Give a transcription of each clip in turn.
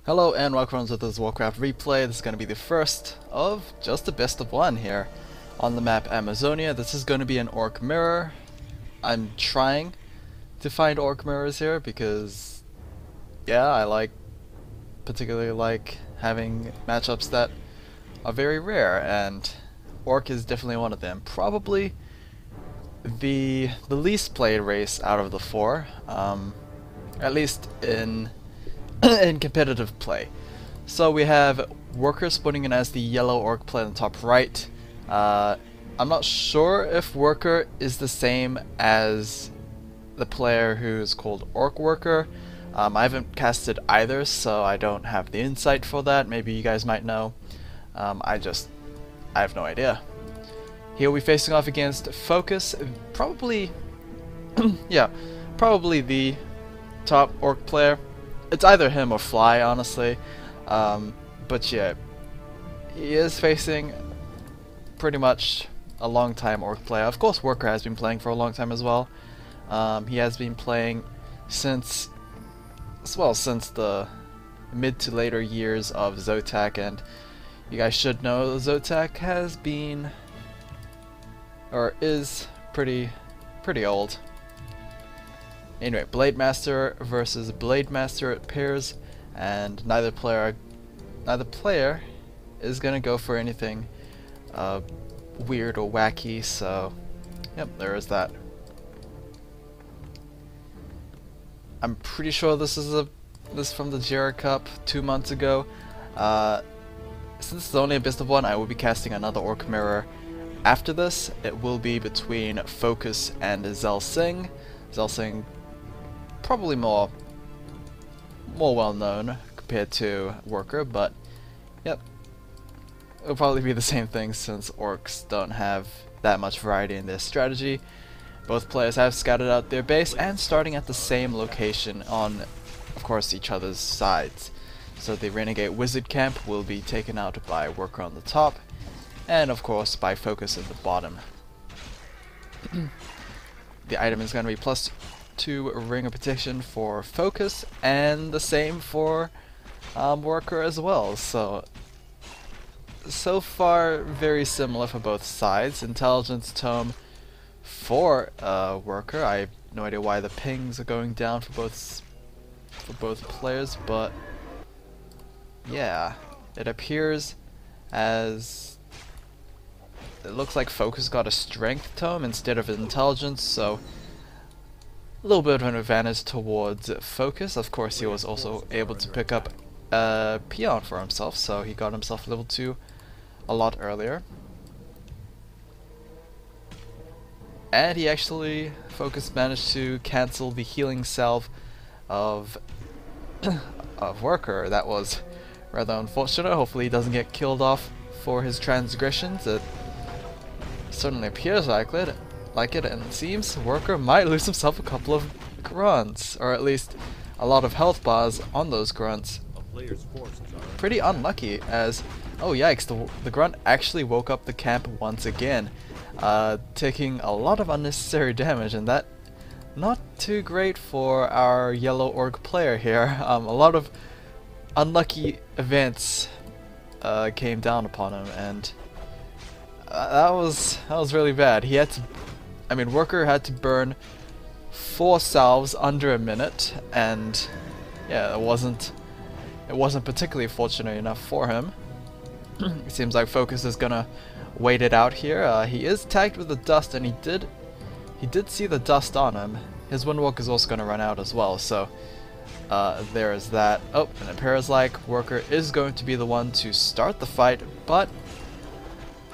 Hello and welcome to this Warcraft replay. This is going to be the first of just a best of one here on the map Amazonia. This is going to be an orc mirror. I'm trying to find orc mirrors here because, yeah, I particularly like having matchups that are very rare, and orc is definitely one of them. Probably the least played race out of the four, at least in in competitive play. So we have Worker spawning in as the yellow orc player on the top right. I'm not sure if Worker is the same as the player who's called Orc Worker. I haven't casted either, so I don't have the insight for that. Maybe you guys might know. I have no idea. He'll be facing off against FoCuS, probably, yeah, probably the top orc player. It's either him or Fly, honestly. But yeah, he is facing pretty much a long time orc player. Of course, Worker has been playing for a long time as well. He has been playing since the mid to later years of Zotac, and you guys should know Zotac has been, or is pretty old. Anyway, Blade Master versus Blade Master at pairs, and neither player is gonna go for anything weird or wacky. So, yep, there is that. I'm pretty sure this is from the Gera Cup 2 months ago. Since it's only a best of one, I will be casting another orc mirror after this. It will be between FoCuS and Zelsing. Zelsing, probably more well known compared to Worker, but yep, it'll probably be the same thing since orcs don't have that much variety in their strategy. Both players have scouted out their base and starting at the same location on, of course, each other's sides. So the Renegade Wizard camp will be taken out by Worker on the top, and of course by FoCuS at the bottom. The item is going to be +2 Ring of Protection for FoCuS, and the same for Worker as well. So far very similar for both sides. Intelligence Tome for Worker. I have no idea why the pings are going down for both players, but yeah, it appears as it looks like FoCuS got a Strength Tome instead of Intelligence, so a little bit of an advantage towards FoCuS. Of course, he was also able to pick up a peon for himself, so he got himself level 2 a lot earlier. And he actually, FoCuS managed to cancel the healing salve of Worker. That was rather unfortunate. Hopefully he doesn't get killed off for his transgressions. It certainly appears like it, and it seems Worker might lose himself a couple of grunts, or at least a lot of health bars on those grunts. Pretty unlucky, as, oh yikes, the grunt actually woke up the camp once again, taking a lot of unnecessary damage, and that not too great for our yellow orc player here. A lot of unlucky events came down upon him, and that was really bad. He had to, I mean, Worker had to burn 4 salves under a minute, and yeah, it wasn't particularly fortunate enough for him. It seems like FoCuS is gonna wait it out here. He is tagged with the dust, and he did see the dust on him. His Windwalk is also gonna run out as well, so there is that. Oh, and it appears like Worker is going to be the one to start the fight, but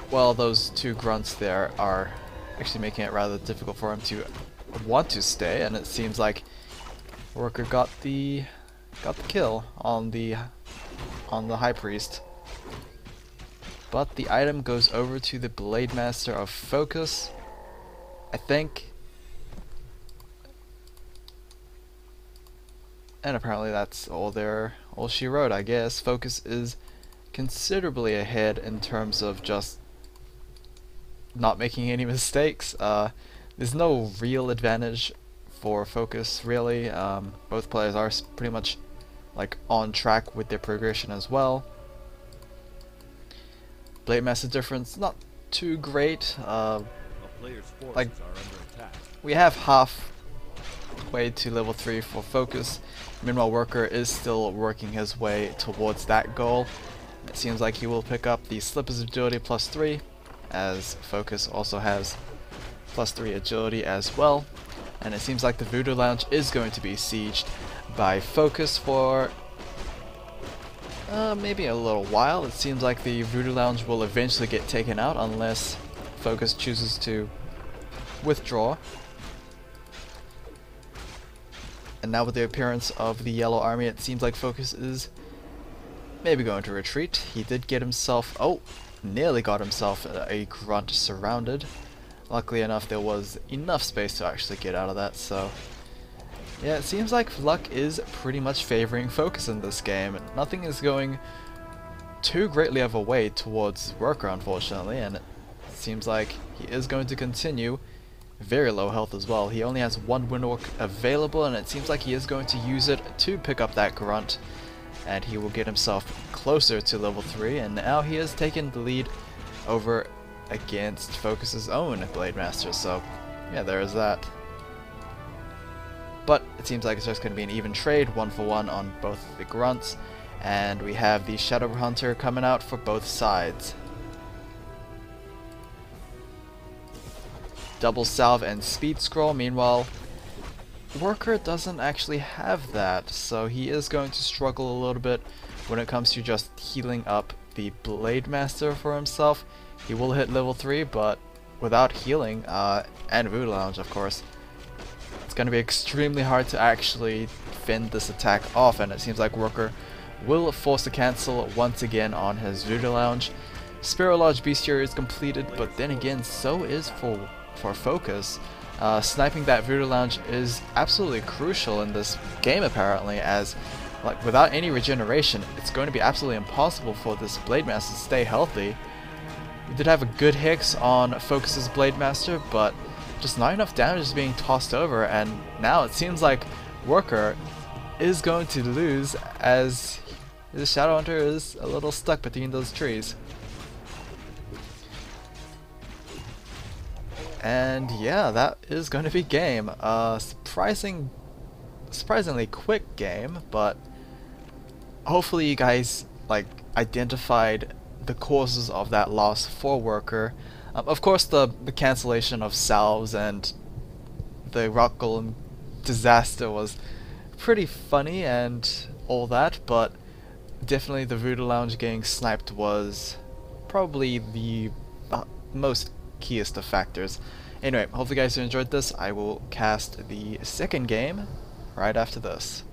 well, those 2 grunts there are actually making it rather difficult for him to want to stay, and it seems like Worker got the kill on the High Priest. But the item goes over to the Blade Master of FoCuS, I think. And apparently that's all she wrote, I guess. FoCuS is considerably ahead in terms of just not making any mistakes. There's no real advantage for FoCuS, really. Both players are pretty much like on track with their progression as well. Blade Master difference not too great. Like we have halfway to level 3 for FoCuS. Meanwhile, Worker is still working his way towards that goal. It seems like he will pick up the Slippers Agility +3, as FoCuS also has +3 agility as well. And it seems like the Voodoo Lounge is going to be sieged by FoCuS for maybe a little while. It seems like the Voodoo Lounge will eventually get taken out unless FoCuS chooses to withdraw. And now with the appearance of the Yellow Army, it seems like FoCuS is maybe going to retreat. He did get himself, nearly got himself a grunt surrounded. Luckily enough, there was enough space to actually get out of that, so yeah, it seems like luck is pretty much favoring FoCuS in this game. Nothing is going too greatly of a way towards Worker, unfortunately, and it seems like he is going to continue very low health as well. He only has one Windwalk available, and it seems like he is going to use it to pick up that grunt, and he will get himself closer to level 3, and now he has taken the lead over against FoCuS's own Blade Master, so yeah, there is that. But it seems like it's just going to be an even trade, 1-for-1 on both the grunts, and we have the Shadow Hunter coming out for both sides. Double salve and speed scroll. Meanwhile, Worker doesn't actually have that, so he is going to struggle a little bit when it comes to just healing up the Blade Master for himself. He will hit level 3, but without healing, and Voodoo Lounge of course, it's going to be extremely hard to actually fend this attack off, and it seems like Worker will force a cancel once again on his Voodoo Lounge. Spirit Lodge Bestiary is completed, but then again, so is for FoCuS. Sniping that Voodoo Lounge is absolutely crucial in this game apparently, as like without any regeneration, it's going to be absolutely impossible for this Blade Master to stay healthy. We did have a good Hex on FoCuS's Blade Master, but just not enough damage is being tossed over, and now it seems like Worker is going to lose as the Shadow Hunter is a little stuck between those trees. And yeah, that is going to be game. Surprisingly quick game, but hopefully you guys like identified the causes of that loss for Worker. Of course, the cancellation of salves and the Rock Golem disaster was pretty funny and all that, but definitely the Voodoo Lounge getting sniped was probably the most keyest of factors. Anyway, hopefully you guys enjoyed this. I will cast the second game right after this.